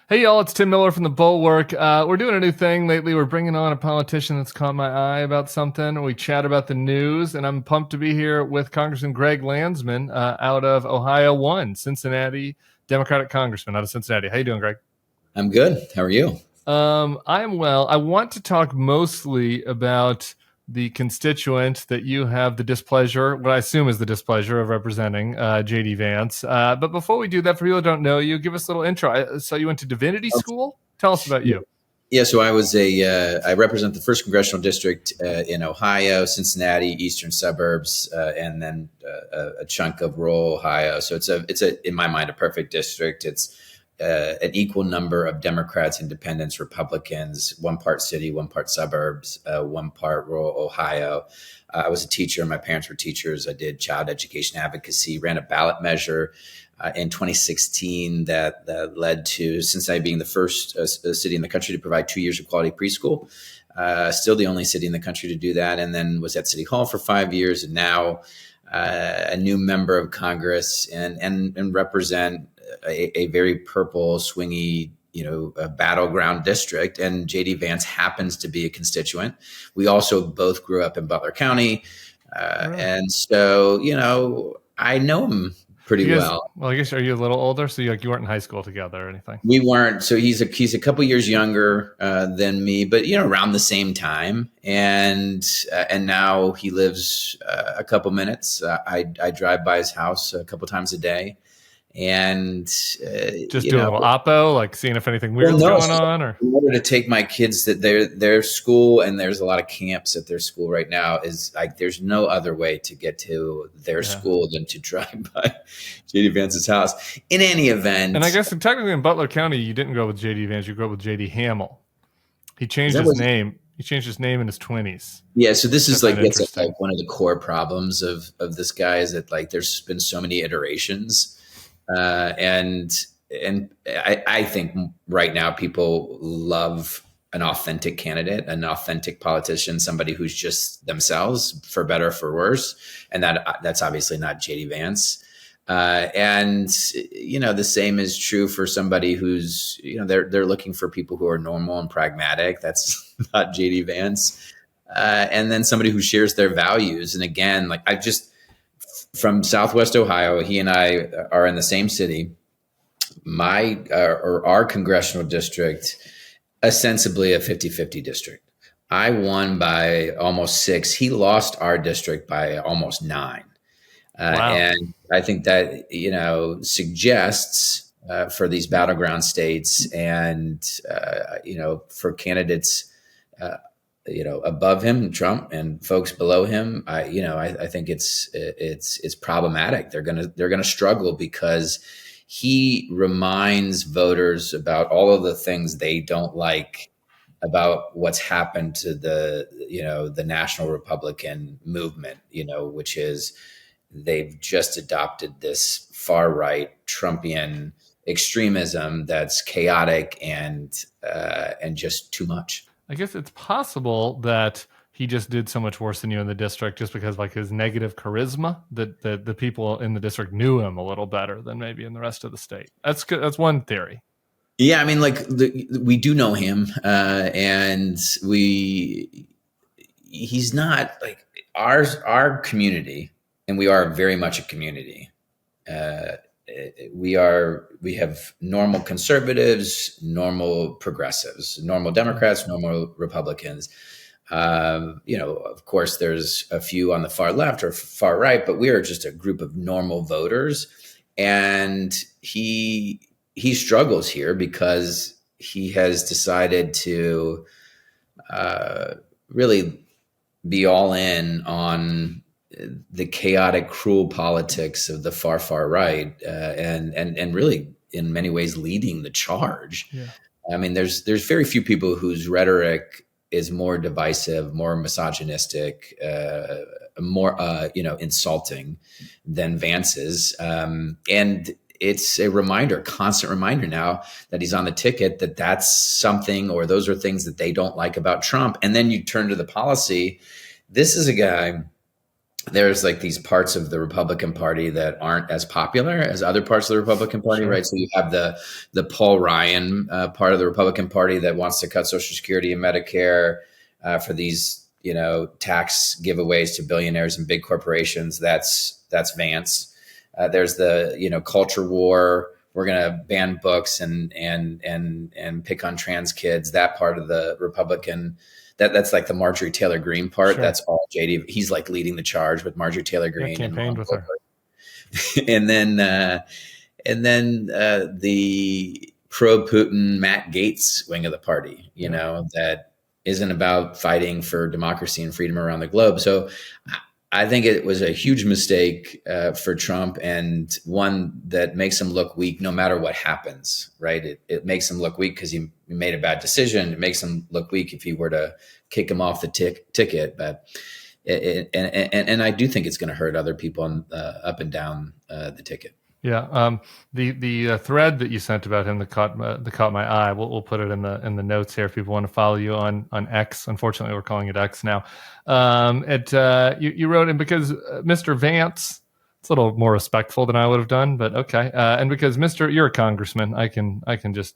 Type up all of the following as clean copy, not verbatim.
Hey y'all, it's Tim Miller from the Bulwark. We're doing a new thing lately. We're bringing on a politician that's caught my eye about something. We chat about the news, and I'm pumped to be here with Congressman Greg Landsman out of Ohio 1, Cincinnati, Democratic Congressman out of Cincinnati. How you doing, Greg? I'm good. How are you? I'm well. I want to talk mostly about the constituent that you have the displeasure, what I assume is the displeasure of representing, JD Vance. But before we do that, for people who don't know you, give us a little intro. So you went to divinity school? Tell us about you. Yeah, so I represent the first congressional district in Ohio, Cincinnati, eastern suburbs, and then a chunk of rural Ohio. So in my mind, a perfect district. It's an equal number of Democrats, Independents, Republicans, one part city, one part suburbs, one part rural Ohio. I was a teacher. My parents were teachers. I did child education advocacy, ran a ballot measure in 2016 that led to Cincinnati being the first city in the country to provide 2 years of quality preschool. Still the only city in the country to do that. And then was at City Hall for 5 years, and now a new member of Congress and represent a very purple, swingy, a battleground district. And JD Vance happens to be a constituent. We also both grew up in Butler County. And so, I know him pretty well. Well, I guess, are you a little older? So you weren't in high school together or anything? We weren't. So he's a couple years younger than me, but around the same time. And now he lives a couple minutes. I drive by his house a couple times a day, and just do a little oppo, like seeing if anything weird's going on. Or in order to take my kids to their school, and there's a lot of camps at their school right now, is like there's no other way to get to their school than to drive by JD Vance's house. In any event, and I guess technically in Butler County, you didn't go with JD Vance, you grew up with JD Hamill. He changed his name. He changed his name in his 20s. Yeah, so this is like one of the core problems of this guy is that like there's been so many iterations. And I think right now people love an authentic candidate, an authentic politician, somebody who's just themselves, for better or for worse. And that's obviously not JD Vance. And the same is true for somebody who's they're looking for people who are normal and pragmatic. That's not JD Vance. And then somebody who shares their values. And again, like from Southwest Ohio, he and I are in the same city. Our congressional district, ostensibly a 50-50 district. I won by almost 6. He lost our district by almost 9. Wow. And I think that, suggests for these battleground states and, for candidates, above him, Trump, and folks below him, I think it's problematic. They're gonna struggle because he reminds voters about all of the things they don't like about what's happened to the National Republican movement, which is they've just adopted this far right Trumpian extremism that's chaotic and just too much. I guess it's possible that he just did so much worse than you in the district just because like his negative charisma that the people in the district knew him a little better than maybe in the rest of the state. That's one theory. Yeah, I mean, like we do know him, and he's not like our community, and we are very much a community. We have normal conservatives, normal progressives, normal Democrats, normal Republicans. Of course, there's a few on the far left or far right, but we are just a group of normal voters. And he struggles here because he has decided to really be all in on the chaotic, cruel politics of the far right, and really in many ways leading the charge. Yeah. I mean, there's very few people whose rhetoric is more divisive, more misogynistic, more insulting than Vance's, and it's a reminder, constant reminder now that he's on the ticket, that's something, or those are things that they don't like about Trump. And then you turn to the policy. This is a guy there's like these parts of the Republican Party that aren't as popular as other parts of the Republican Party, Sure. right? So you have the Paul Ryan part of the Republican Party that wants to cut Social Security and Medicare for these, tax giveaways to billionaires and big corporations. That's Vance. There's the culture war. We're going to ban books and pick on trans kids. That part of the Republican. That's like the Marjorie Taylor Greene part. Sure. That's all JD. He's like leading the charge with Marjorie Taylor Greene and campaigned with her. and then the pro-Putin Matt Gaetz wing of the party, that isn't about fighting for democracy and freedom around the globe. So I think it was a huge mistake for Trump, and one that makes him look weak no matter what happens, right? It makes him look weak because he made a bad decision. It makes him look weak if he were to kick him off the ticket. But and I do think it's going to hurt other people up and down the ticket. Yeah, the thread that you sent about him that caught my eye. We'll put it in the notes here if people want to follow you on X. Unfortunately, we're calling it X now. You wrote in because Mr. Vance. It's a little more respectful than I would have done, but okay. And because you're a congressman, I can just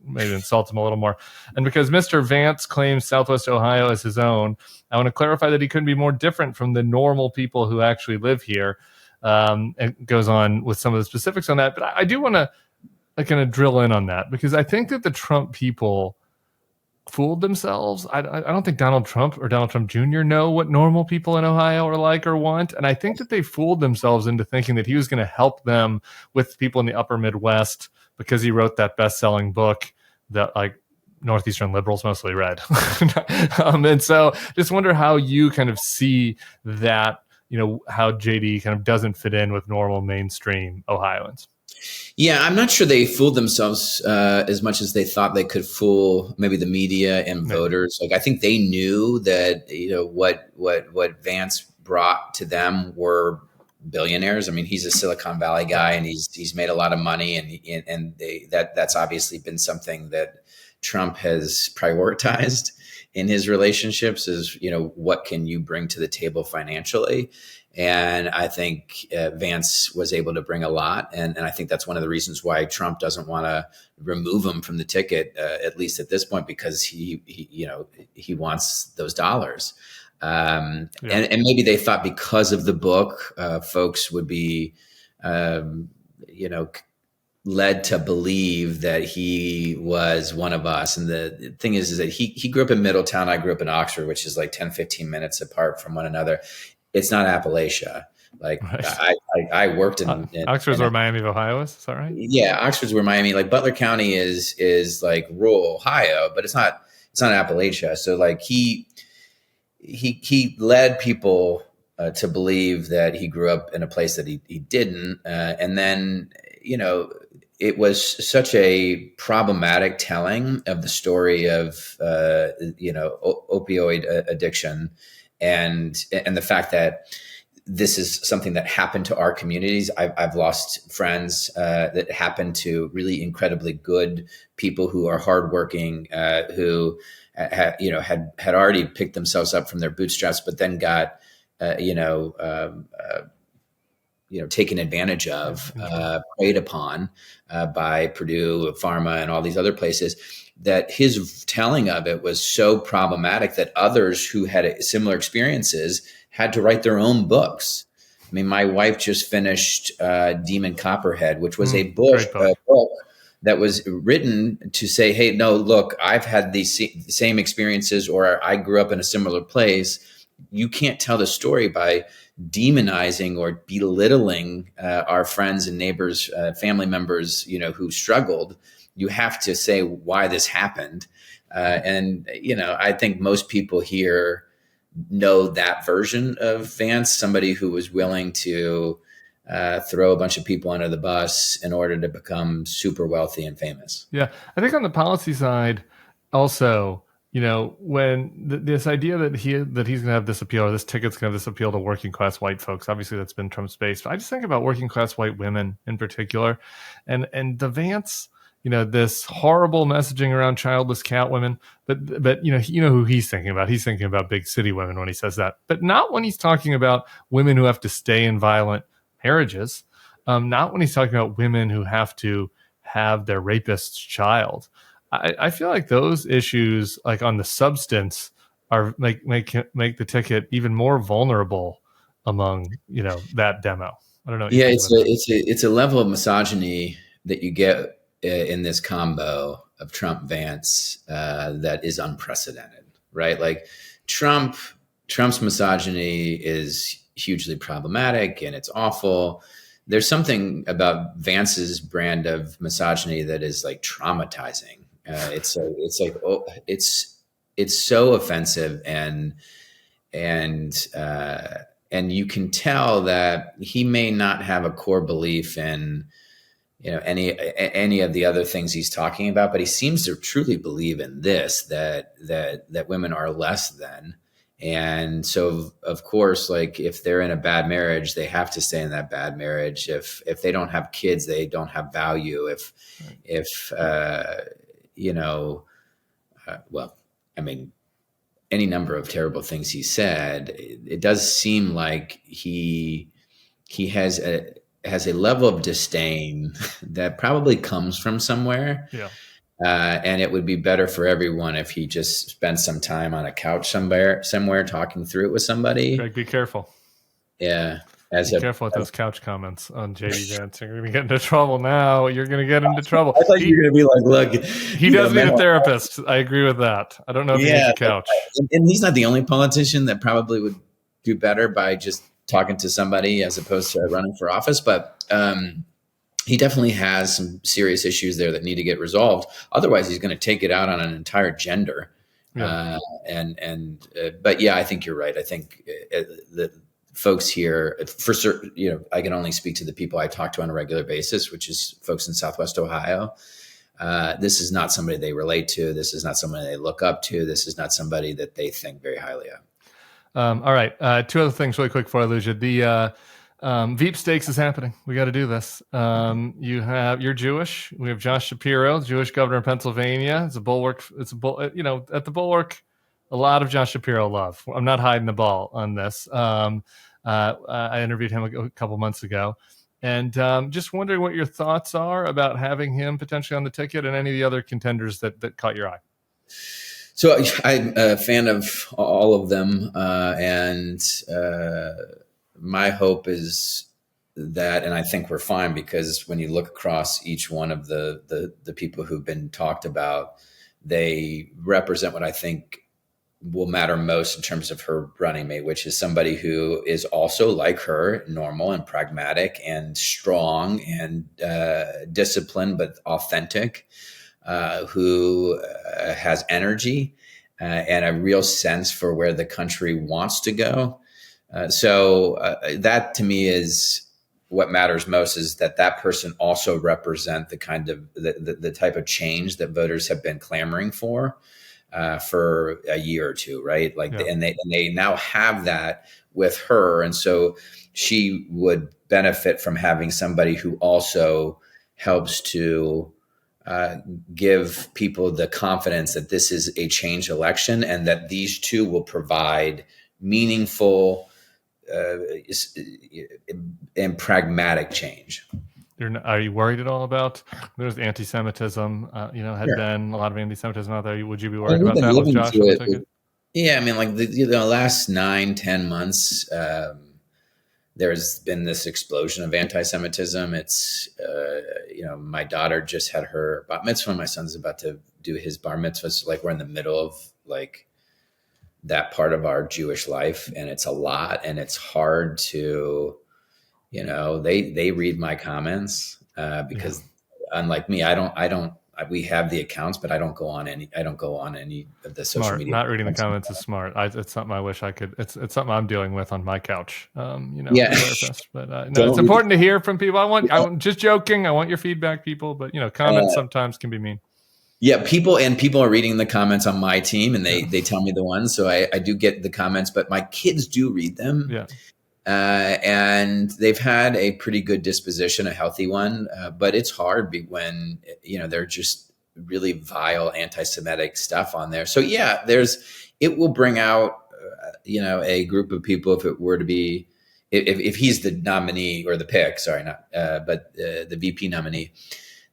maybe insult him a little more. And because Mr. Vance claims Southwest Ohio as his own, I want to clarify that he couldn't be more different from the normal people who actually live here. It goes on with some of the specifics on that, but I do want to kind of drill in on that because I think that the Trump people fooled themselves. I don't think Donald Trump or Donald Trump Jr. know what normal people in Ohio are like or want, and I think that they fooled themselves into thinking that he was going to help them with people in the upper Midwest because he wrote that best-selling book that like Northeastern liberals mostly read. And so just wonder how you kind of see that, how JD kind of doesn't fit in with normal mainstream Ohioans. Yeah, I'm not sure they fooled themselves as much as they thought they could fool maybe the media and voters. Like I think they knew that what Vance brought to them were billionaires. I mean, he's a Silicon Valley guy, and he's made a lot of money, and that's obviously been something that Trump has prioritized in his relationships. Is what can you bring to the table financially? And I think Vance was able to bring a lot. And I think that's one of the reasons why Trump doesn't want to remove him from the ticket, at least at this point, because he wants those dollars. And maybe they thought because of the book, folks would be, led to believe that he was one of us. And the thing is that he grew up in Middletown. I grew up in Oxford, which is like 10, 15 minutes apart from one another. It's not Appalachia. Like right. I worked in Oxford's where Miami of Ohio is. Is that right? Yeah, Oxford's where Miami. Like Butler County is like rural Ohio, but it's not Appalachia. So like he led people to believe that he grew up in a place that he didn't, and then it was such a problematic telling of the story of opioid addiction. And the fact that this is something that happened to our communities. I've lost friends that happened to really incredibly good people who are hardworking, who had already picked themselves up from their bootstraps, but then got taken advantage of, preyed upon by Purdue, Pharma, and all these other places. That his telling of it was so problematic that others who had similar experiences had to write their own books. I mean, my wife just finished Demon Copperhead, which was a book that was written to say, hey, no, look, I've had these same experiences, or I grew up in a similar place. You can't tell the story by demonizing or belittling our friends and neighbors, family members, who struggled. You have to say why this happened. And I think most people here know that version of Vance, somebody who was willing to throw a bunch of people under the bus in order to become super wealthy and famous. Yeah. I think on the policy side also, when this idea that he's going to have this appeal, or this ticket's going to have this appeal to working class white folks, obviously that's been Trump's base. But I just think about working class white women in particular, and the Vance, this horrible messaging around childless cat women. But you know who he's thinking about. He's thinking about big city women when he says that, but not when he's talking about women who have to stay in violent marriages. Not when he's talking about women who have to have their rapist's child. I feel like those issues, like on the substance, are make the ticket even more vulnerable among that demo. I don't know what you Yeah, think about that. it's a level of misogyny that you get in this combo of Trump Vance that is unprecedented, right? Like Trump's misogyny is hugely problematic and it's awful. There's something about Vance's brand of misogyny that is like traumatizing. It's so offensive and you can tell that he may not have a core belief in any of the other things he's talking about, but he seems to truly believe in this, that women are less than. And so of course, like if they're in a bad marriage, they have to stay in that bad marriage. If they don't have kids, they don't have value. If well, I mean, any number of terrible things he said, it does seem like he has a level of disdain that probably comes from somewhere. Yeah. And it would be better for everyone if he just spent some time on a couch somewhere talking through it with somebody. Greg, be careful. Yeah. Be careful with those couch comments on JD Vance. You're going to get into trouble now. You're going to get into trouble. I thought you were going to be like, look, he does need a therapist. I agree with that. I don't know if he needs a couch. And he's not the only politician that probably would do better by just talking to somebody as opposed to running for office. But he definitely has some serious issues there that need to get resolved. Otherwise, he's going to take it out on an entire gender. Yeah. But yeah, I think you're right. I think the folks here, for certain, I can only speak to the people I talk to on a regular basis, which is folks in Southwest Ohio. This is not somebody they relate to. This is not somebody they look up to. This is not somebody that they think very highly of. All right. Two other things really quick before I lose you. The Veep Stakes is happening. We got to do this. You're Jewish. We have Josh Shapiro, Jewish governor of Pennsylvania. It's a Bulwark. At the Bulwark, a lot of Josh Shapiro love. I'm not hiding the ball on this. I interviewed him a couple months ago. And just wondering what your thoughts are about having him potentially on the ticket and any of the other contenders that caught your eye. So I'm a fan of all of them. And my hope is that, and I think we're fine, because when you look across each one of the people who've been talked about, they represent what I think will matter most in terms of her running mate, which is somebody who is also like her, normal and pragmatic and strong and disciplined, but authentic, who has energy and a real sense for where the country wants to go. So that to me is what matters most, is that person also represent the kind of the type of change that voters have been clamoring for a year or two, right? Like, yeah. and they now have that with her. And so she would benefit from having somebody who also helps to give people the confidence that this is a change election and that these two will provide meaningful and pragmatic change. Are you worried at all about there's anti-Semitism? Had sure. been a lot of anti-Semitism out there. Would you be worried about that with Josh? Yeah, I mean, like the last 9-10 months, there's been this explosion of anti-Semitism. It's my daughter just had her bat mitzvah. My son's about to do his bar mitzvah. So like we're in the middle of like that part of our Jewish life, and it's a lot, and it's hard to. They read my comments because unlike me, we have the accounts, but I don't go on any of the social media. Not reading the comments is smart. It's something I wish I could. It's something I'm dealing with on my couch. Yeah. But it's important to hear from people. I'm just joking. I want your feedback, people, but comments sometimes can be mean. Yeah, people are reading the comments on my team, and they tell me the ones. So I do get the comments, but my kids do read them. Yeah. And they've had a pretty good disposition, a healthy one, but it's hard when they're just really vile anti-Semitic stuff on there. So yeah, it will bring out a group of people if it were to be if he's the nominee or the pick, sorry, not but the VP nominee.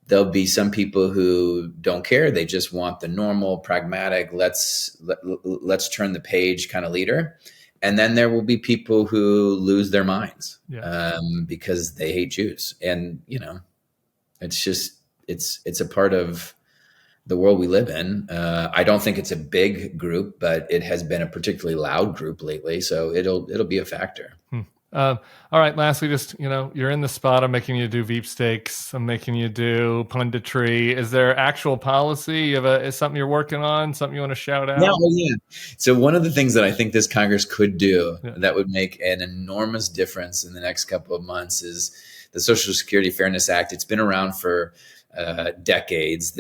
There'll be some people who don't care. They just want the normal, pragmatic, let's turn the page kind of leader. And then there will be people who lose their minds because they hate Jews. And, it's just, it's a part of the world we live in. I don't think it's a big group, but it has been a particularly loud group lately. So it'll be a factor. All right. Lastly, just, you're in the spot. I'm making you do Veep stakes. I'm making you do punditry. Is there actual policy? Is something you're working on? Something you want to shout out? Yeah. So one of the things that I think this Congress could do that would make an enormous difference in the next couple of months is the Social Security Fairness Act. It's been around for decades.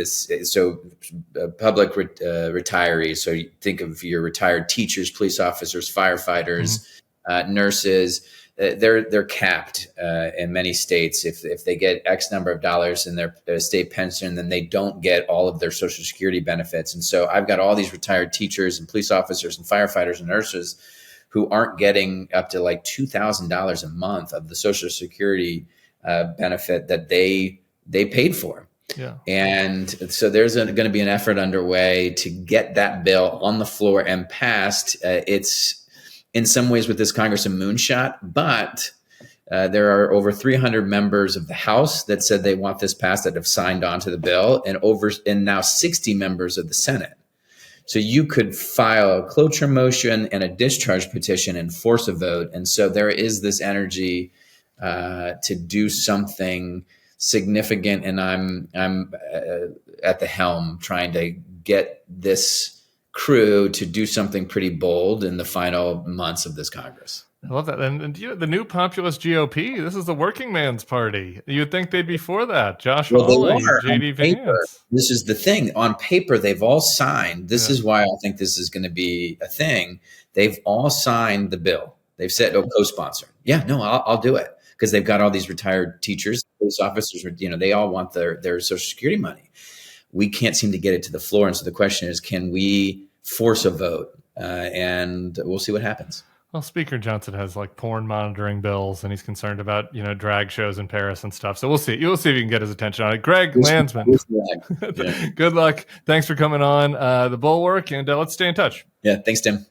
Public retirees. So you think of your retired teachers, police officers, firefighters, nurses. They're capped in many states. If they get X number of dollars in their state pension, then they don't get all of their Social Security benefits. And so I've got all these retired teachers and police officers and firefighters and nurses who aren't getting up to like $2,000 a month of the Social Security benefit that they paid for. Yeah. And so there's going to be an effort underway to get that bill on the floor and passed. It's in some ways with this Congress a moonshot, but there are over 300 members of the House that said they want this passed that have signed on to the bill, and now 60 members of the Senate. So you could file a cloture motion and a discharge petition and force a vote. And so there is this energy to do something significant, and I'm at the helm trying to get this crew to do something pretty bold in the final months of this Congress. I love that. And the new populist GOP, this is the working man's party. You'd think they'd be for that. Josh Hawley, JD Vance. This is the thing. On paper, they've all signed. This is why I think this is going to be a thing. They've all signed the bill. They've said, co-sponsor. Yeah, no, I'll do it. Because they've got all these retired teachers, police officers, they all want their Social Security money. We can't seem to get it to the floor. And so the question is, can we force a vote? And we'll see what happens. Well, Speaker Johnson has like porn monitoring bills, and he's concerned about, drag shows in Paris and stuff. So we'll see. You'll see if you can get his attention on it. Greg Landsman, good luck. Thanks for coming on the Bulwark, and let's stay in touch. Yeah, thanks, Tim.